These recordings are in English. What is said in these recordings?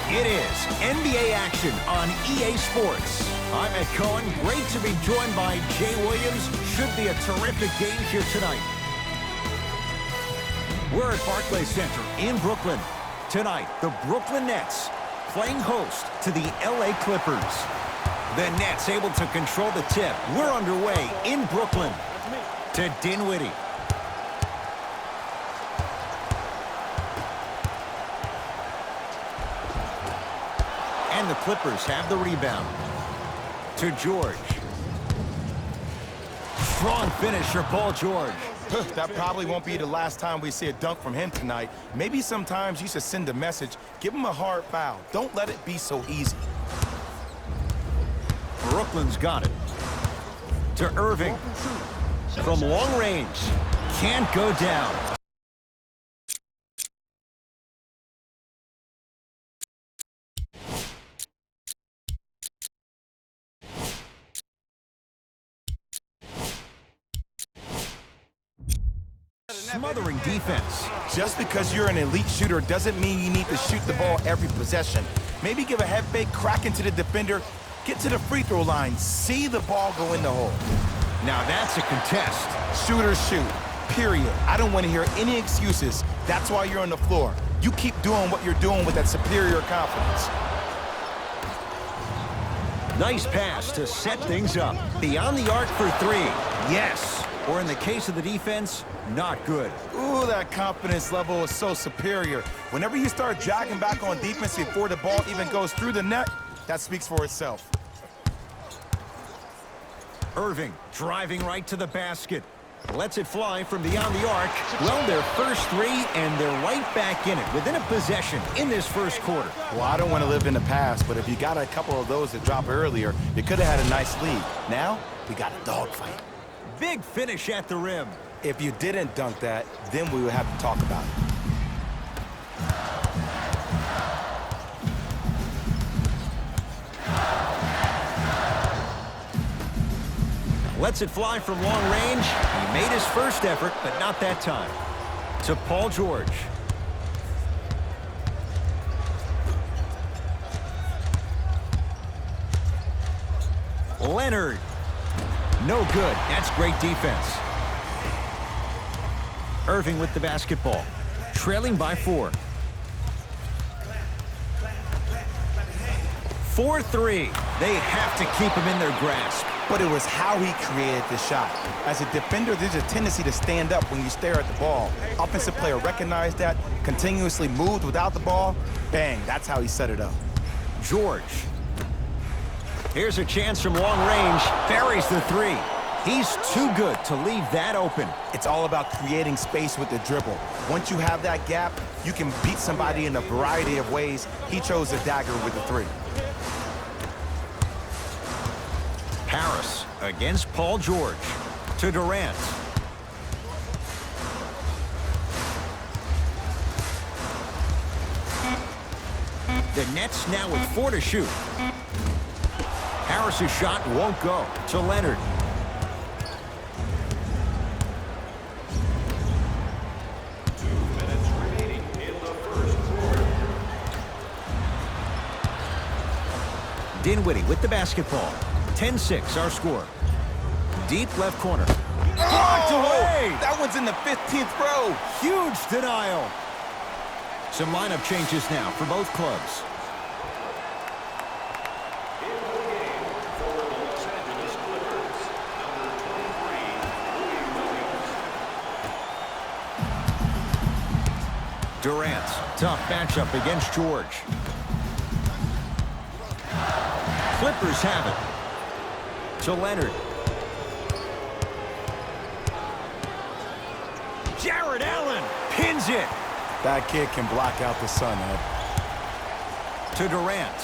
It is NBA action on EA Sports. I'm Ed Cohen. Great to be joined by Jay Williams. Should be a terrific game here tonight. We're at Barclays Center in Brooklyn. Tonight, the Brooklyn Nets playing host to the LA Clippers. The Nets able to control the tip. We're underway in Brooklyn. To Dinwiddie. And the Clippers have the rebound. To George. Strong finisher, Paul George. That probably won't be the last time we see a dunk from him tonight. Maybe sometimes you should send a message. Give him a hard foul. Don't let it be so easy. Brooklyn's got it. To Irving. From long range. Can't go down. Smothering defense. Just because you're an elite shooter doesn't mean you need to shoot the ball every possession. Maybe give a head fake, crack into the defender, get to the free throw line, see the ball go in the hole. Now that's a contest. Shooters shoot, period. I don't want to hear any excuses. That's why you're on the floor. You keep doing what you're doing with that superior confidence. Nice pass to set things up. Beyond the arc for three. Yes. Or in the case of the defense, not good. Ooh, that confidence level is so superior. Whenever you start jogging back on defense before the ball even goes through the net, that speaks for itself. Irving driving right to the basket. Lets it fly from beyond the arc. Well, their first three, and they're right back in it within a possession in this first quarter. Well, I don't want to live in the past, but if you got a couple of those that drop earlier, you could have had a nice lead. Now, we got a dogfight. Big finish at the rim. If you didn't dunk that, then we would have to talk about it. Lets it fly from long range. He made his first effort, but not that time. To Paul George. Leonard. No good. That's great defense. Irving with the basketball. Trailing by 4. 4-3. They have to keep him in their grasp. But it was how he created the shot. As a defender, there's a tendency to stand up when you stare at the ball. Offensive player recognized that, continuously moved without the ball. Bang, that's how he set it up. George. Here's a chance from long range. Buries the 3. He's too good to leave that open. It's all about creating space with the dribble. Once you have that gap, you can beat somebody in a variety of ways. He chose the dagger with the 3. Harris against Paul George. To Durant. The Nets now with 4 to shoot. Harris's shot won't go. To Leonard. Dinwiddie with the basketball. 10-6 our score. Deep left corner. Blocked away! That one's in the 15th row. Huge denial. Some lineup changes now for both clubs. Durant, tough matchup against George. Clippers have it. To Leonard. Jared Allen pins it. That kid can block out the sun, Ed. To Durant.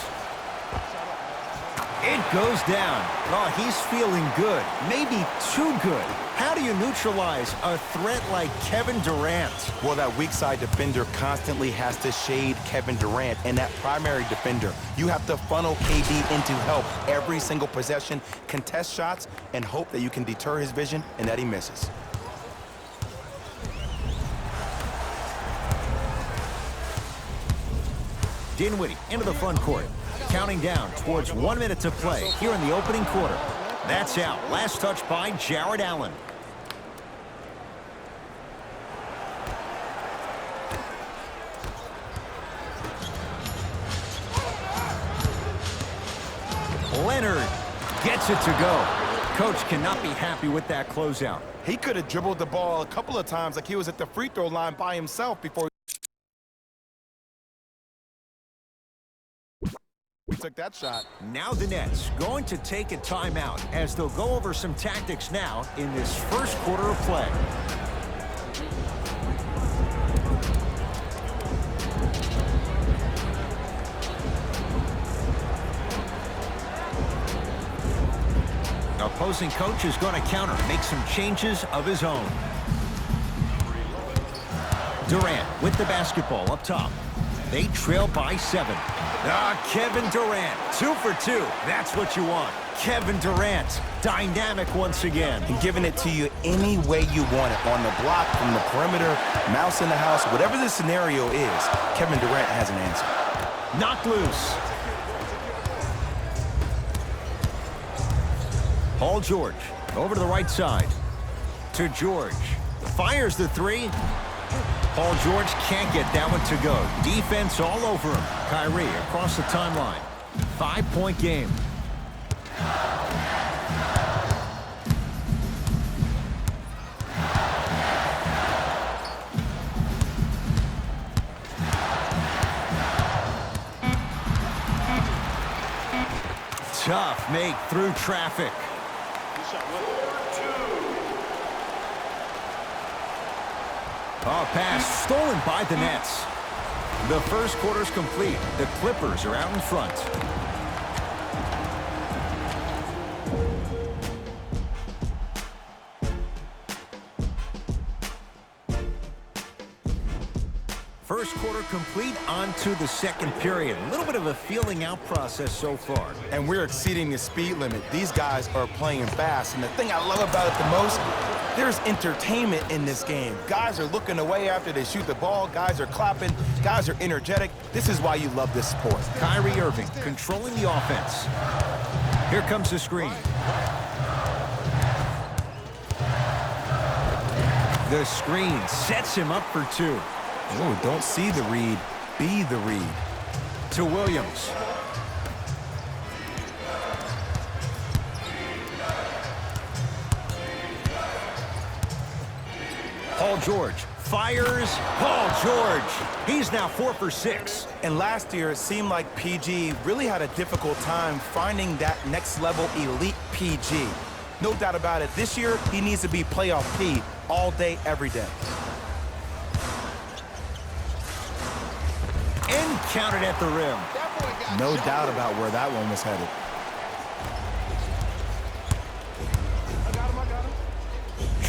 It goes down. Oh, he's feeling good. Maybe too good. How do you neutralize a threat like Kevin Durant? Well, that weak side defender constantly has to shade Kevin Durant, and that primary defender, you have to funnel KD into help every single possession, contest shots, and hope that you can deter his vision and that he misses. Dinwiddie into the front court. Counting down towards 1 minute to play here in the opening quarter. That's out. Last touch by Jarrett Allen. Leonard gets it to go. Coach cannot be happy with that closeout. He could have dribbled the ball a couple of times like he was at the free throw line by himself before he took that shot. Now the Nets going to take a timeout as they'll go over some tactics now in this first quarter of play. Opposing coach is going to counter, make some changes of his own. Durant with the basketball up top. They trail by 7. Kevin Durant, 2 for 2. That's what you want. Kevin Durant, dynamic once again. And giving it to you any way you want it. On the block, from the perimeter, mouse in the house, whatever the scenario is, Kevin Durant has an answer. Knocked loose. Paul George over to the right side. To George. Fires the 3. Paul George can't get that one to go. Defense all over him. Kyrie across the timeline. 5-point game. Tough make through traffic. Pass stolen by the Nets. The first quarter's complete. The Clippers are out in front. First quarter complete, on to the second period. A little bit of a feeling out process so far. And we're exceeding the speed limit. These guys are playing fast. And the thing I love about it the most, there's entertainment in this game. Guys are looking away after they shoot the ball. Guys are clapping. Guys are energetic. This is why you love this sport. Kyrie Irving controlling the offense. Here comes the screen. The screen sets him up for 2. Oh, don't see the read. Be the read. To Williams. Paul George fires. Paul George. He's now 4 for 6. And last year, it seemed like PG really had a difficult time finding that next level elite PG. No doubt about it. This year, he needs to be playoff P all day, every day. And counted at the rim. No doubt about where that one was headed.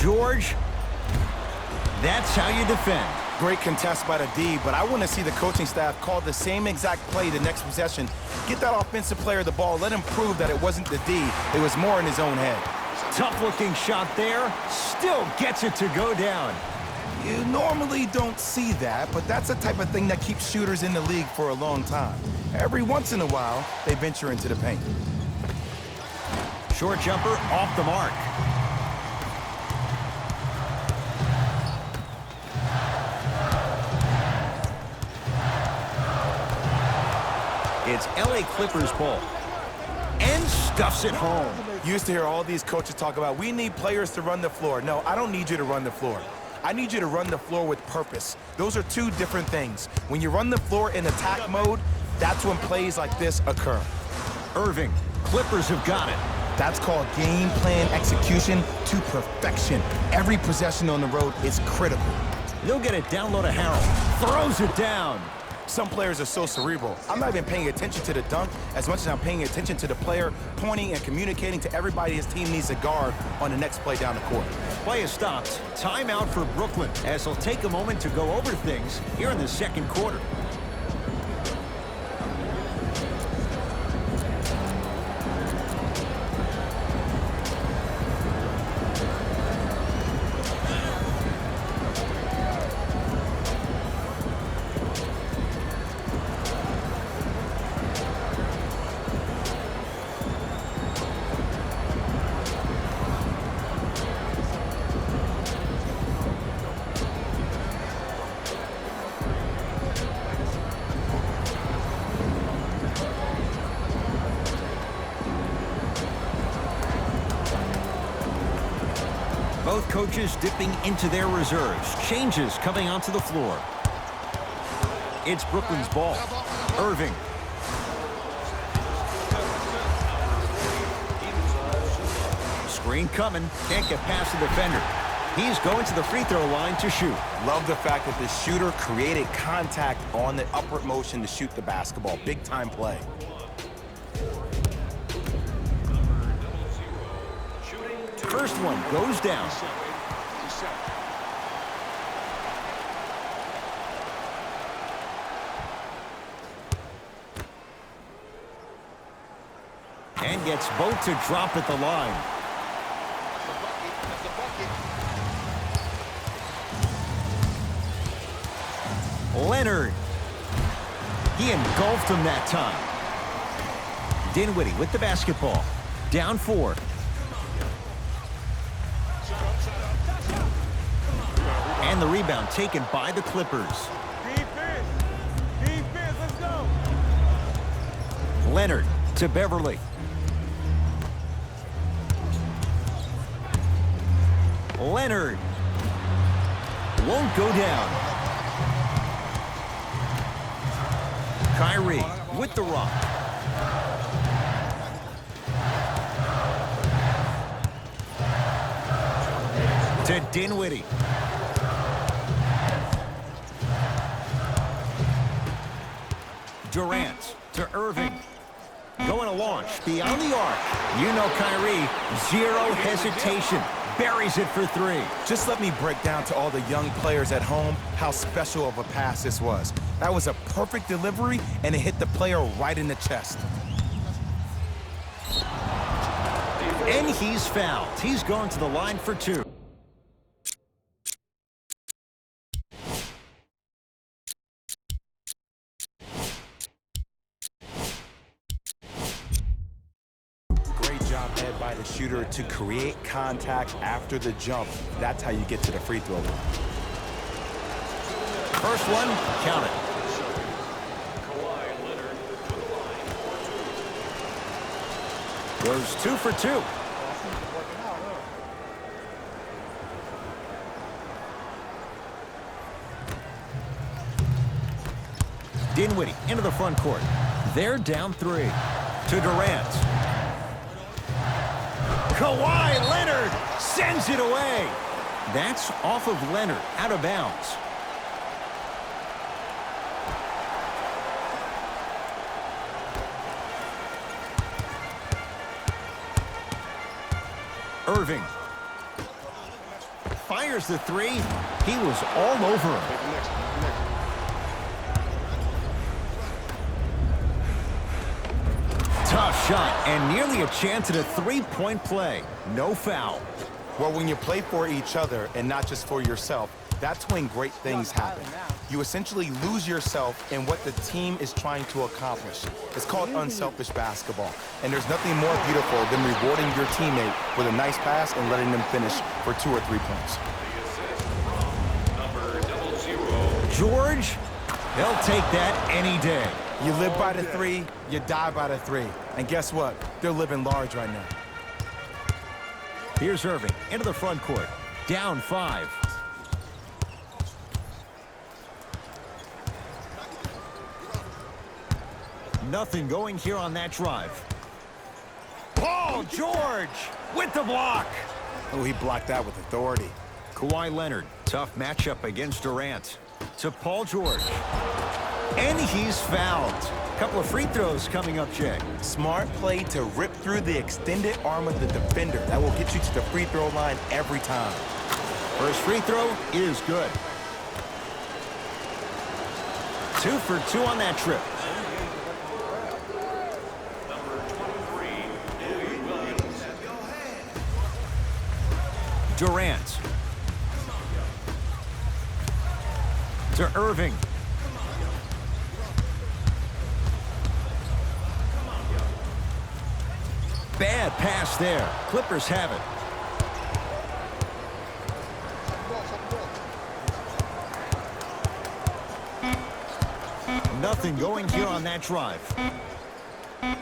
George. That's how you defend. Great contest by the D, but I want to see the coaching staff call the same exact play the next possession. Get that offensive player the ball. Let him prove that it wasn't the D. It was more in his own head. Tough-looking shot there. Still gets it to go down. You normally don't see that, but that's the type of thing that keeps shooters in the league for a long time. Every once in a while, they venture into the paint. Short jumper off the mark. It's LA Clippers ball. And stuffs it home. You used to hear all these coaches talk about, we need players to run the floor. No, I don't need you to run the floor. I need you to run the floor with purpose. Those are two different things. When you run the floor in attack mode, that's when plays like this occur. Irving, Clippers have got it. That's called game plan execution to perfection. Every possession on the road is critical. They'll get it down low to Harold. Throws it down. Some players are so cerebral. I'm not even paying attention to the dunk as much as I'm paying attention to the player, pointing and communicating to everybody his team needs to guard on the next play down the court. Play is stopped. Timeout for Brooklyn as they'll take a moment to go over things here in the second quarter. Both coaches dipping into their reserves. Changes coming onto the floor. It's Brooklyn's ball. Irving. Screen coming. Can't get past the defender. He's going to the free throw line to shoot. Love the fact that the shooter created contact on the upward motion to shoot the basketball. Big time play. First one goes down. And gets both to drop at the line. Leonard. He engulfed him that time. Dinwiddie with the basketball. Down 4. And the rebound taken by the Clippers. Defense. Defense, let's go. Leonard to Beverly. Leonard won't go down. Kyrie with the rock. To Dinwiddie. Durant to Irving. Going to launch beyond the arc. You know Kyrie, zero hesitation. Buries it for 3. Just let me break down to all the young players at home how special of a pass this was. That was a perfect delivery, and it hit the player right in the chest. And he's fouled. He's going to the line for 2. By the shooter to create contact after the jump. That's how you get to the free throw line. First one, count it. Goes 2 for 2. Dinwiddie into the front court. They're down 3. To Durant. Kawhi Leonard sends it away. That's off of Leonard, out of bounds. Irving fires the 3. He was all over him. Tough shot and nearly a chance at a 3-point play. No foul. Well, when you play for each other and not just for yourself, that's when great things happen. You essentially lose yourself in what the team is trying to accomplish. It's called unselfish basketball. And there's nothing more beautiful than rewarding your teammate with a nice pass and letting them finish for 2 or 3 points. George, they'll take that any day. You live by the 3, you die by the 3. And guess what? They're living large right now. Here's Irving into the front court. Down 5. Nothing going here on that drive. Paul George with the block. Oh, he blocked that with authority. Kawhi Leonard, tough matchup against Durant. To Paul George. And he's fouled. Couple of free throws coming up, Jay. Smart play to rip through the extended arm of the defender. That will get you to the free throw line every time. First free throw is good. 2 for 2 on that trip. Durant. To Irving. Bad pass there. Clippers have it. Nothing going here on that drive.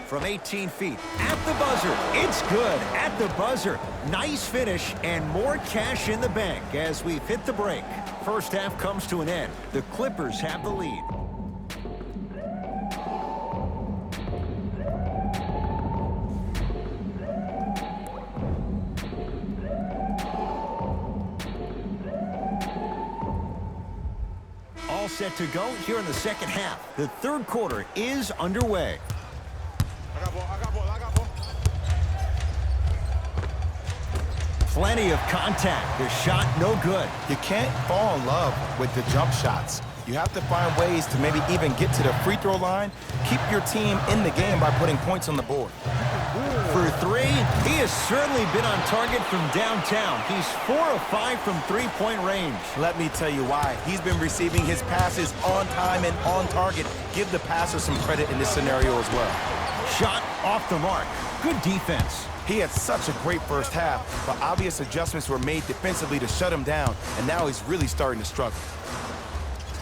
From 18 feet, at the buzzer. It's good, at the buzzer. Nice finish and more cash in the bank as we've hit the break. First half comes to an end. The Clippers have the lead. All set to go here in the second half. The third quarter is underway. I got ball. Plenty of contact. The shot no good. You can't fall in love with the jump shots. You have to find ways to maybe even get to the free throw line. Keep your team in the game by putting points on the board. For three, he has certainly been on target from downtown. He's 4 of 5 from three-point range. Let me tell you why. He's been receiving his passes on time and on target. Give the passer some credit in this scenario as well. Shot off the mark. Good defense. He had such a great first half, but obvious adjustments were made defensively to shut him down, and now he's really starting to struggle.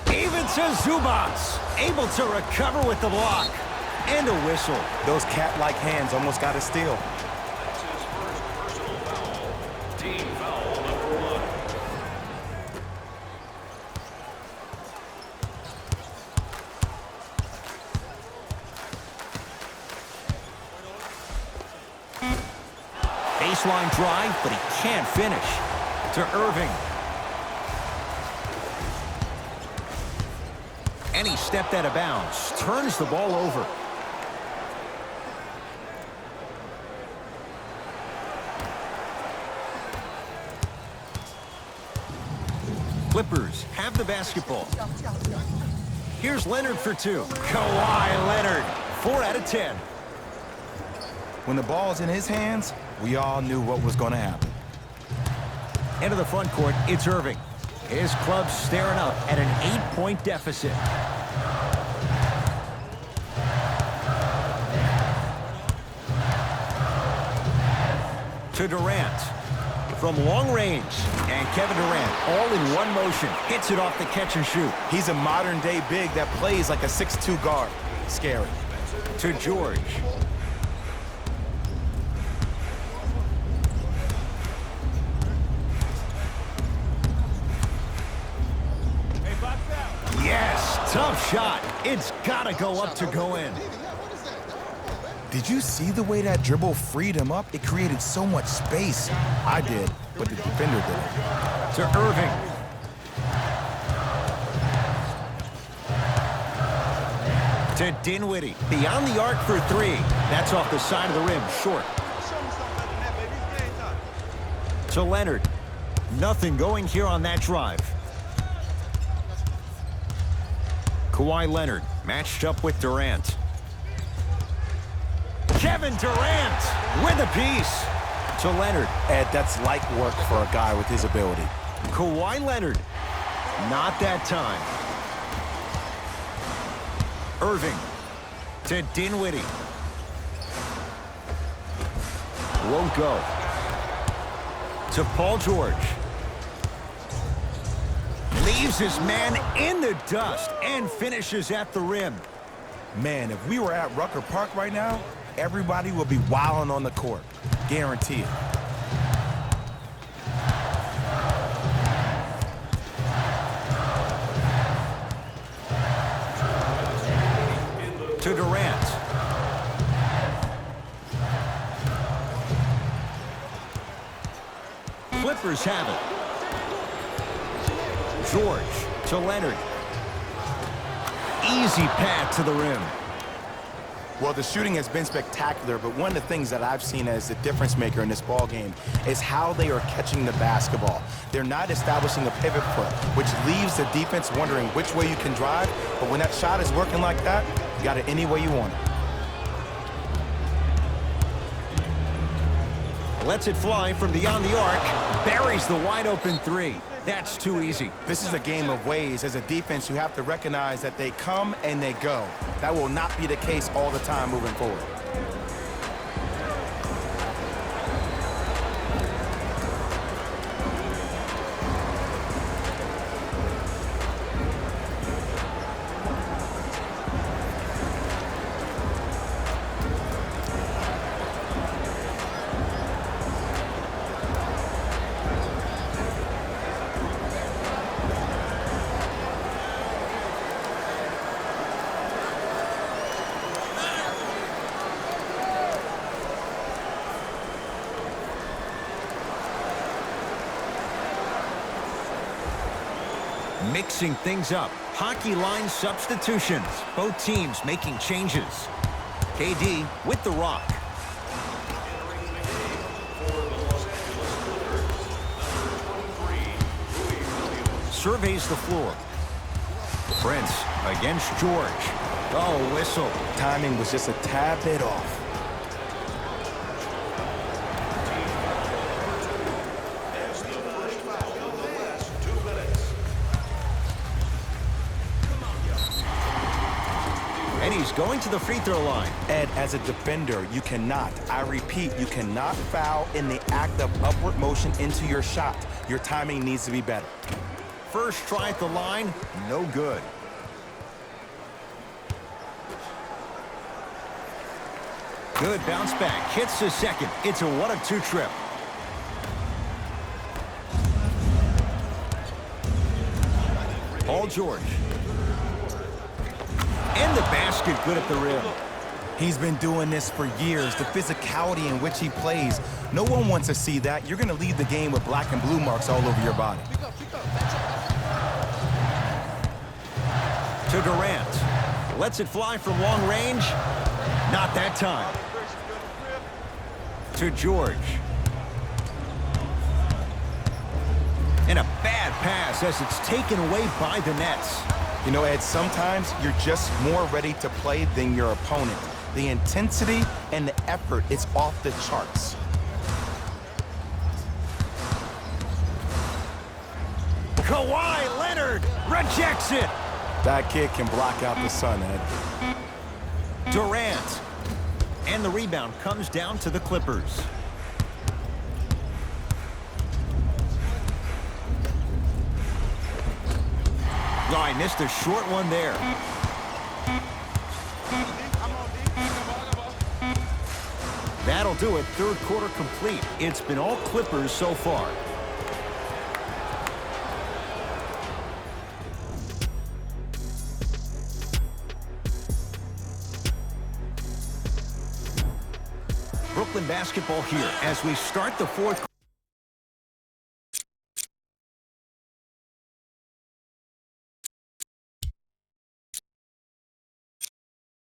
Ivica Zubac, able to recover with the block. And a whistle. Those cat-like hands almost got a steal. Team foul number 1. Baseline drive, but he can't finish. To Irving. And he stepped out of bounds. Turns the ball over. Clippers have the basketball. Here's Leonard for two. Kawhi Leonard, 4 out of 10. When the ball's in his hands, we all knew what was going to happen. Into the front court, it's Irving. His club's staring up at an 8-point deficit. To Durant. From long range. And Kevin Durant, all in one motion, hits it off the catch and shoot. He's a modern-day big that plays like a 6'2 guard. Scary. To George. Hey, box out. Yes, tough shot. It's got to go up to go in. Did you see the way that dribble freed him up? It created so much space. I did, but the defender did. To Irving. To Dinwiddie. Beyond the arc for three. That's off the side of the rim, short. Show me something better than that, baby. It's game time. To Leonard. Nothing going here on that drive. Kawhi Leonard matched up with Durant. Kevin Durant with a piece. To Leonard. Ed, that's light work for a guy with his ability. Kawhi Leonard. Not that time. Irving. To Dinwiddie. Won't go. To Paul George. Leaves his man in the dust and finishes at the rim. Man, if we were at Rucker Park right now, everybody would be wilding on the court. Guaranteed. To Durant. Clippers have it. George to Leonard. Easy pad to the rim. Well, the shooting has been spectacular, but one of the things that I've seen as the difference maker in this ball game is how they are catching the basketball. They're not establishing a pivot foot, which leaves the defense wondering which way you can drive, but when that shot is working like that, you got it any way you want it. Lets it fly from beyond the arc. Buries the wide open three. That's too easy. This is a game of ways. As a defense, you have to recognize that they come and they go. That will not be the case all the time moving forward. Mixing things up. Hockey line substitutions. Both teams making changes. KD with the rock. Surveys the floor. Prince against George. Oh, whistle. Timing was just a tad bit off. And he's going to the free throw line. Ed, as a defender, you cannot, I repeat, you cannot foul in the act of upward motion into your shot. Your timing needs to be better. First try at the line, no good. Good bounce back, hits the second. It's a 1-of-2 trip. Paul George. And the basket, good at the rim. He's been doing this for years. The physicality in which he plays, no one wants to see that. You're going to leave the game with black and blue marks all over your body. To Durant. Lets it fly from long range. Not that time. To George. And a bad pass as it's taken away by the Nets. You know, Ed, sometimes you're just more ready to play than your opponent. The intensity and the effort is off the charts. Kawhi Leonard rejects it. That kid can block out the sun, Ed. Durant. And the rebound comes down to the Clippers. Oh, I missed a short one there. That'll do it. Third quarter complete. It's been all Clippers so far. Brooklyn basketball here as we start the fourth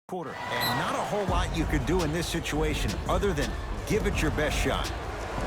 quarter. And not a whole lot you could do in this situation other than give it your best shot.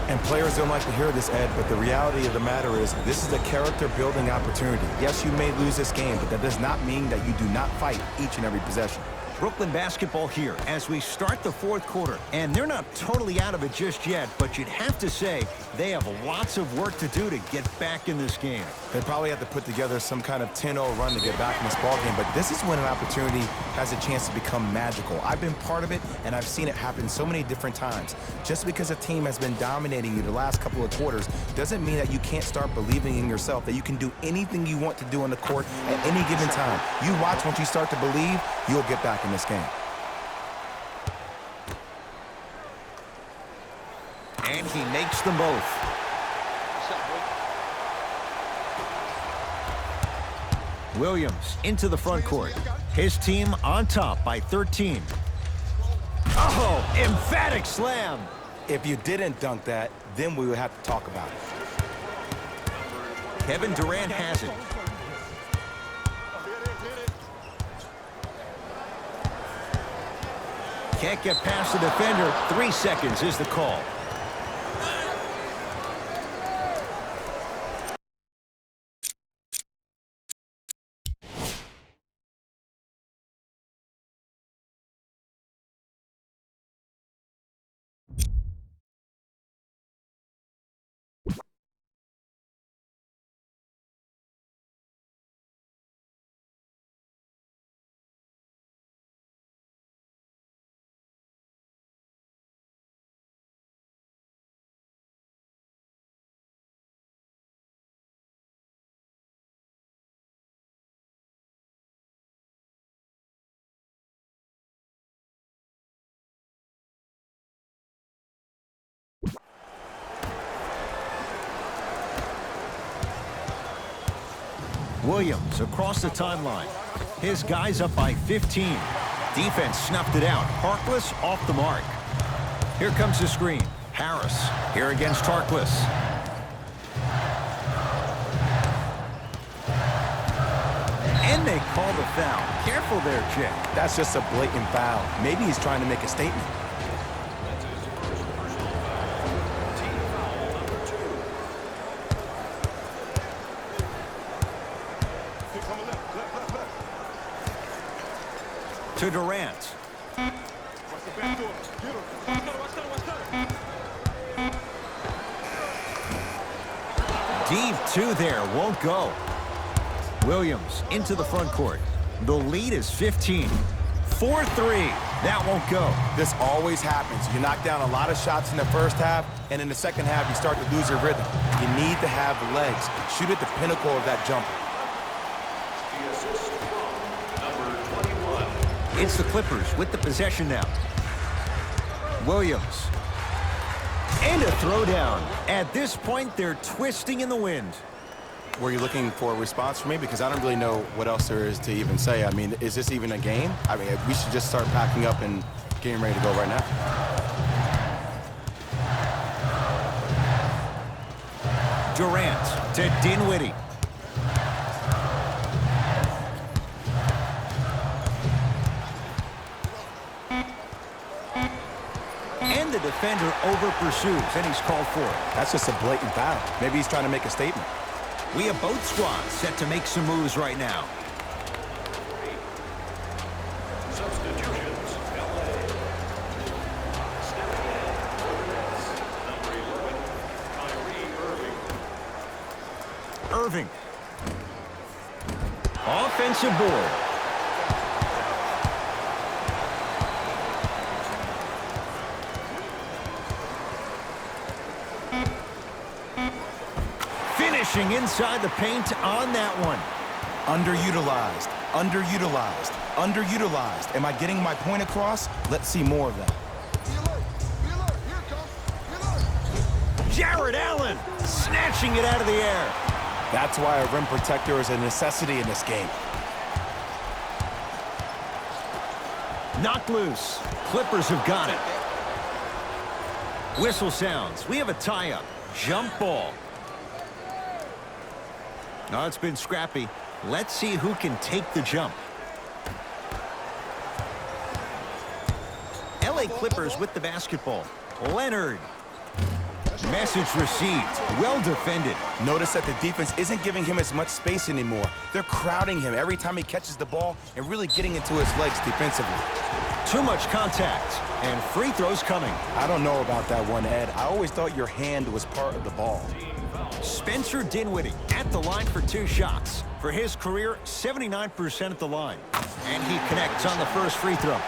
And players don't like to hear this, Ed, but the reality of the matter is this is a character-building opportunity. Yes, you may lose this game, but that does not mean that you do not fight each and every possession. Brooklyn basketball here as we start the fourth quarter. And they're not totally out of it just yet, but you'd have to say they have lots of work to do to get back in this game. They probably have to put together some kind of 10-0 run to get back in this ballgame, but this is when an opportunity has a chance to become magical. I've been part of it, and I've seen it happen so many different times. Just because a team has been dominating you the last couple of quarters doesn't mean that you can't start believing in yourself, that you can do anything you want to do on the court at any given time. You watch, once you start to believe, you'll get back in this game. And he makes them both. Williams into the front court. His team on top by 13. Oh, emphatic slam. If you didn't dunk that, then we would have to talk about it. Kevin Durant has it. Can't get past the defender. 3 seconds is the call. Williams across the timeline. His guys up by 15. Defense snuffed it out. Harkless off the mark. Here comes the screen. Harris here against Harkless. And they call the foul. Careful there, Jay. That's just a blatant foul. Maybe he's trying to make a statement. That's his first personal foul. Team foul number 2. Here, come on, left. To Durant. Watch the back door. Get him. Watch that. Deep two there, won't go. Williams into the front court. The lead is 15. 4-3. That won't go. This always happens. You knock down a lot of shots in the first half, and in the second half, you start to lose your rhythm. You need to have the legs. Shoot at the pinnacle of that jumper. The assist from number 21. It's the Clippers with the possession now. Williams. And a throwdown. At this point, they're twisting in the wind. Were you looking for a response from me? Because I don't really know what else there is to even say. I mean, is this even a game? I mean, we should just start packing up and getting ready to go right now. Durant to Dinwiddie. And the defender over pursues, and he's called for it. That's just a blatant foul. Maybe he's trying to make a statement. We have both squads set to make some moves right now. Substitutions, LA. Stepping in for the Nets, number 11, Kyrie Irving. Irving. Offensive board. Finishing inside the paint on that one. Underutilized, underutilized, underutilized. Am I getting my point across? Let's see more of that. Jared Allen snatching it out of the air. That's why a rim protector is a necessity in this game. Knocked loose. Clippers have got it. Whistle sounds. We have a tie-up. Jump ball. No, it's been scrappy. Let's see who can take the jump. LA Clippers with the basketball. Leonard. Message received. Well defended. Notice that the defense isn't giving him as much space anymore. They're crowding him every time he catches the ball and really getting into his legs defensively. Too much contact. And free throws coming. I don't know about that one, Ed. I always thought your hand was part of the ball. Spencer Dinwiddie at the line for 2 shots. For his career, 79% at the line. And he connects on the first free throw.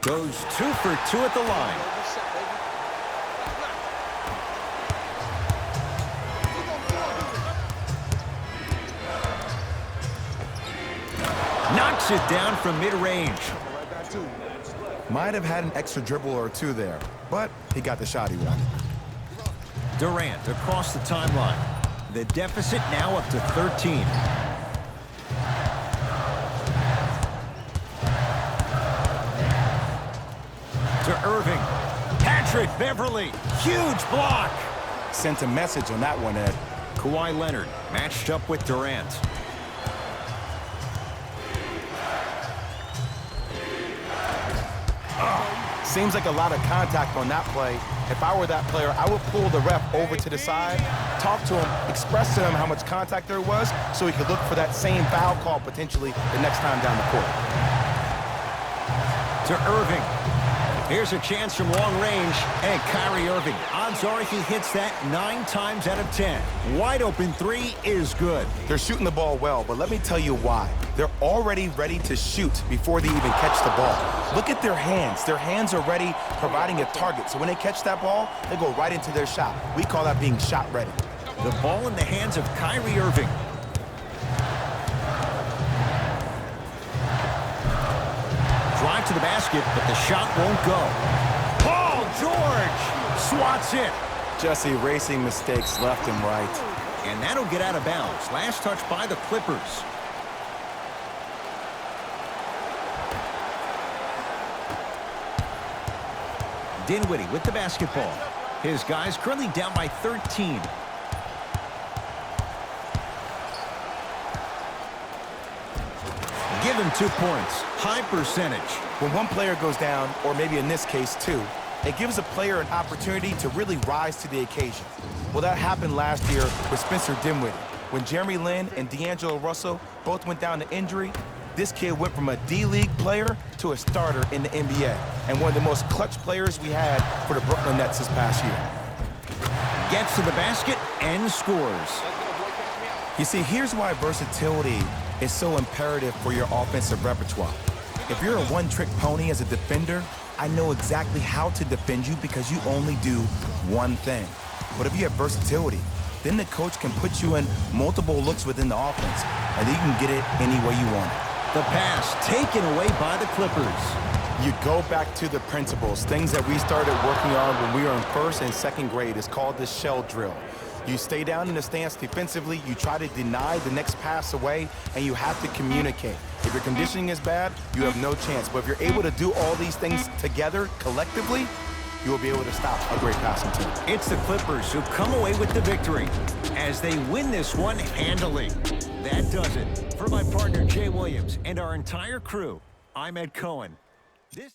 Goes 2 for 2 at the line. Knocks it down from mid-range. Might have had an extra dribble or two there, but he got the shot he wanted. Durant across the timeline. The deficit now up to 13. To Irving. Patrick Beverly. Huge block. Sent a message on that one, Ed. Kawhi Leonard matched up with Durant. Seems like a lot of contact on that play. If I were that player, I would pull the ref over to the side, talk to him, express to him how much contact there was so he could look for that same foul call potentially the next time down the court. To Irving. Here's a chance from long range. And Kyrie Irving. Odds are he hits that 9 times out of 10. Wide open 3 is good. They're shooting the ball well, but let me tell you why. They're already ready to shoot before they even catch the ball. Look at their hands. Their hands are ready, providing a target. So when they catch that ball, they go right into their shot. We call that being shot ready. The ball in the hands of Kyrie Irving. Drive to the basket, but the shot won't go. Paul George swats it. Just erasing mistakes left and right. And that'll get out of bounds. Last touch by the Clippers. Dinwiddie with the basketball. His guys currently down by 13. Give him 2 points. High percentage. When one player goes down, or maybe in this case two, it gives a player an opportunity to really rise to the occasion. Well, that happened last year with Spencer Dinwiddie. When Jeremy Lin and D'Angelo Russell both went down to injury, this kid went from a D-League player to a starter in the NBA, and one of the most clutch players we had for the Brooklyn Nets this past year. Gets to the basket and scores. You see, here's why versatility is so imperative for your offensive repertoire. If you're a one-trick pony as a defender, I know exactly how to defend you because you only do one thing. But if you have versatility, then the coach can put you in multiple looks within the offense, and then you can get it any way you want it. The pass taken away by the Clippers. You go back to the principles, things that we started working on when we were in first and second grade. It's called the shell drill. You stay down in the stance defensively, you try to deny the next pass away, and you have to communicate. If your conditioning is bad, you have no chance. But if you're able to do all these things together, collectively, you will be able to stop a great passing team. It's the Clippers who come away with the victory as they win this one handily. That does it. For my partner, Jay Williams, and our entire crew, I'm Ed Cohen. This